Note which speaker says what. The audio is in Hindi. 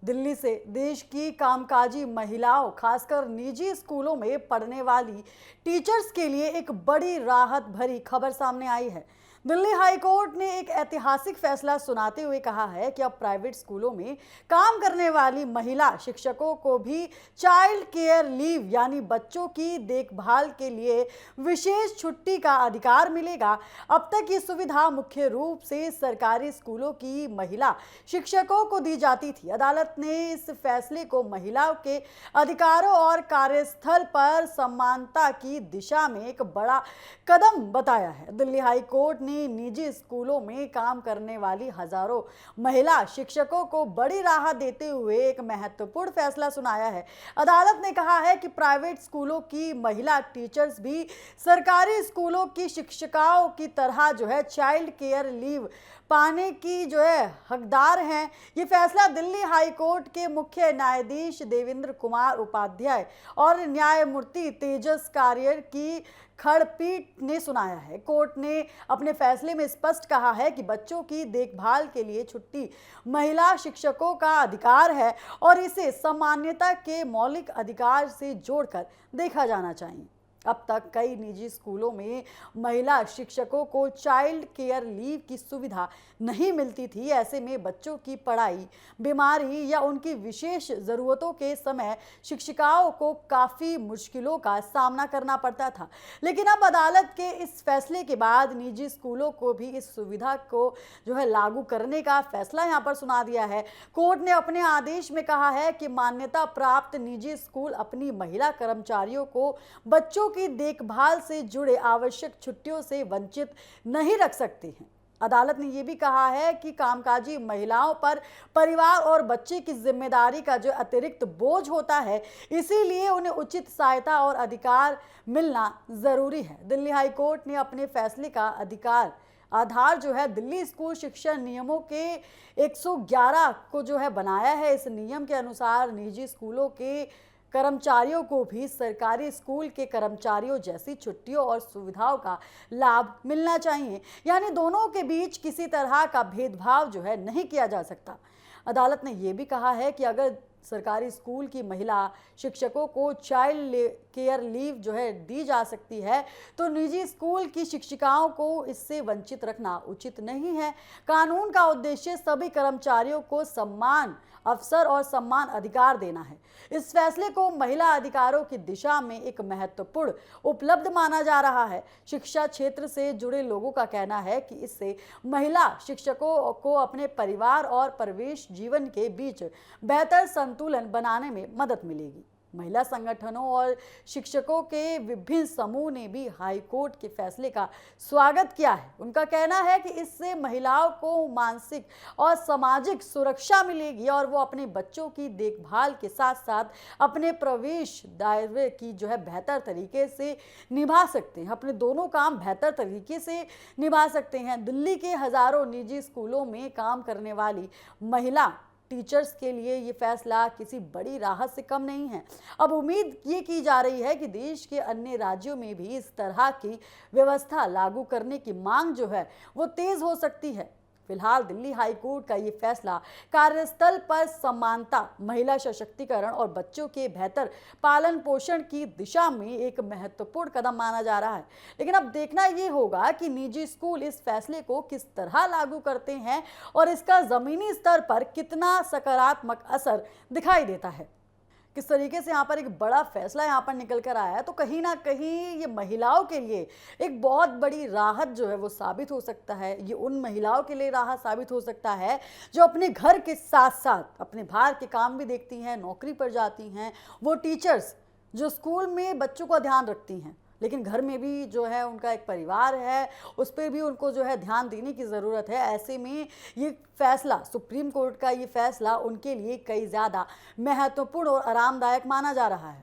Speaker 1: दिल्ली से देश की कामकाजी महिलाओं, खासकर निजी स्कूलों में पढ़ने वाली टीचर्स के लिए एक बड़ी राहत भरी खबर सामने आई है। दिल्ली हाई कोर्ट ने एक ऐतिहासिक फैसला सुनाते हुए कहा है कि अब प्राइवेट स्कूलों में काम करने वाली महिला शिक्षकों को भी चाइल्ड केयर लीव यानी बच्चों की देखभाल के लिए विशेष छुट्टी का अधिकार मिलेगा। अब तक ये सुविधा मुख्य रूप से सरकारी स्कूलों की महिला शिक्षकों को दी जाती थी। अदालत ने इस फैसले को महिलाओं के अधिकारों और कार्यस्थल पर समानता की दिशा में एक बड़ा कदम बताया है। दिल्ली हाई कोर्ट ने निजी स्कूलों में काम करने वाली हजारों महिला शिक्षकों को बड़ी राहत देते हुए एक महत्वपूर्ण फैसला सुनाया है। अदालत ने कहा है कि प्राइवेट स्कूलों की महिला टीचर्स भी सरकारी स्कूलों की शिक्षिकाओं की तरह चाइल्ड केयर लीव पाने की हकदार हैं। ये फैसला दिल्ली हाई कोर्ट के मुख्य न्यायाधीश देवेंद्र कुमार उपाध्याय और न्यायमूर्ति तेजस कारियर की खंडपीठ ने सुनाया है। कोर्ट ने अपने फैसले में स्पष्ट कहा है कि बच्चों की देखभाल के लिए छुट्टी महिला शिक्षकों का अधिकार है और इसे सामान्यता के मौलिक अधिकार से जोड़कर देखा जाना चाहिए। अब तक कई निजी स्कूलों में महिला शिक्षकों को चाइल्ड केयर लीव की सुविधा नहीं मिलती थी। ऐसे में बच्चों की पढ़ाई, बीमारी या उनकी विशेष ज़रूरतों के समय शिक्षिकाओं को काफ़ी मुश्किलों का सामना करना पड़ता था। लेकिन अब अदालत के इस फैसले के बाद निजी स्कूलों को भी इस सुविधा को लागू करने का फैसला यहाँ पर सुना दिया है। कोर्ट ने अपने आदेश में कहा है कि मान्यता प्राप्त निजी स्कूल अपनी महिला कर्मचारियों को बच्चों की देखभाल से जुड़े आवश्यक छुट्टियों से वंचित नहीं रख सकती हैं। अदालत ने यह भी कहा है कि कामकाजी महिलाओं पर परिवार और बच्चे की जिम्मेदारी का अतिरिक्त बोझ होता है, इसीलिए उन्हें उचित सहायता और अधिकार मिलना जरूरी है। दिल्ली हाई कोर्ट ने अपने फैसले का आधार दिल्ली स्कूल शिक्षा नियमों के 111 को बनाया है। इस नियम के अनुसार निजी स्कूलों के कर्मचारियों को भी सरकारी स्कूल के कर्मचारियों जैसी छुट्टियों और सुविधाओं का लाभ मिलना चाहिए, यानी दोनों के बीच किसी तरह का भेदभाव नहीं किया जा सकता। अदालत ने यह भी कहा है कि अगर सरकारी स्कूल की महिला शिक्षकों को चाइल्ड केयर लीव दी जा सकती है, तो निजी स्कूल की शिक्षिकाओं को इससे वंचित रखना उचित नहीं है। कानून का उद्देश्य सभी कर्मचारियों को समान अवसर और समान अधिकार देना है। इस फैसले को महिला अधिकारों की दिशा में एक महत्वपूर्ण उपलब्ध माना जा रहा है। शिक्षा क्षेत्र से जुड़े लोगों का कहना है कि इससे महिला शिक्षकों को अपने परिवार और परिवेश जीवन के बीच बेहतर संतुलन बनाने में मदद मिलेगी। महिला संगठनों और शिक्षकों के विभिन्न समूह ने भी हाई कोर्ट के फैसले का स्वागत किया है। उनका कहना है कि इससे महिलाओं को मानसिक और सामाजिक सुरक्षा मिलेगी और वो अपने बच्चों की देखभाल के साथ साथ अपने प्रवेश दायरे की बेहतर तरीके से निभा सकते हैं, अपने दोनों काम बेहतर तरीके से निभा सकते हैं। दिल्ली के हजारों निजी स्कूलों में काम करने वाली महिला टीचर्स के लिए ये फैसला किसी बड़ी राहत से कम नहीं है। अब उम्मीद ये की जा रही है कि देश के अन्य राज्यों में भी इस तरह की व्यवस्था लागू करने की मांग वो तेज हो सकती है। फिलहाल दिल्ली हाई कोर्ट का ये फैसला कार्यस्थल पर समानता, महिला सशक्तिकरण और बच्चों के बेहतर पालन पोषण की दिशा में एक महत्वपूर्ण कदम माना जा रहा है। लेकिन अब देखना ये होगा कि निजी स्कूल इस फैसले को किस तरह लागू करते हैं और इसका जमीनी स्तर पर कितना सकारात्मक असर दिखाई देता है। किस तरीके से यहाँ पर एक बड़ा फैसला यहाँ पर निकल कर आया है, तो कहीं ना कहीं ये महिलाओं के लिए एक बहुत बड़ी राहत वो साबित हो सकता है। ये उन महिलाओं के लिए राहत साबित हो सकता है जो अपने घर के साथ साथ अपने बाहर के काम भी देखती हैं, नौकरी पर जाती हैं। वो टीचर्स जो स्कूल में बच्चों का ध्यान रखती हैं, लेकिन घर में भी उनका एक परिवार है, उस पर भी उनको ध्यान देने की ज़रूरत है। ऐसे में ये फैसला, सुप्रीम कोर्ट का ये फैसला उनके लिए कई ज़्यादा महत्वपूर्ण और आरामदायक माना जा रहा है।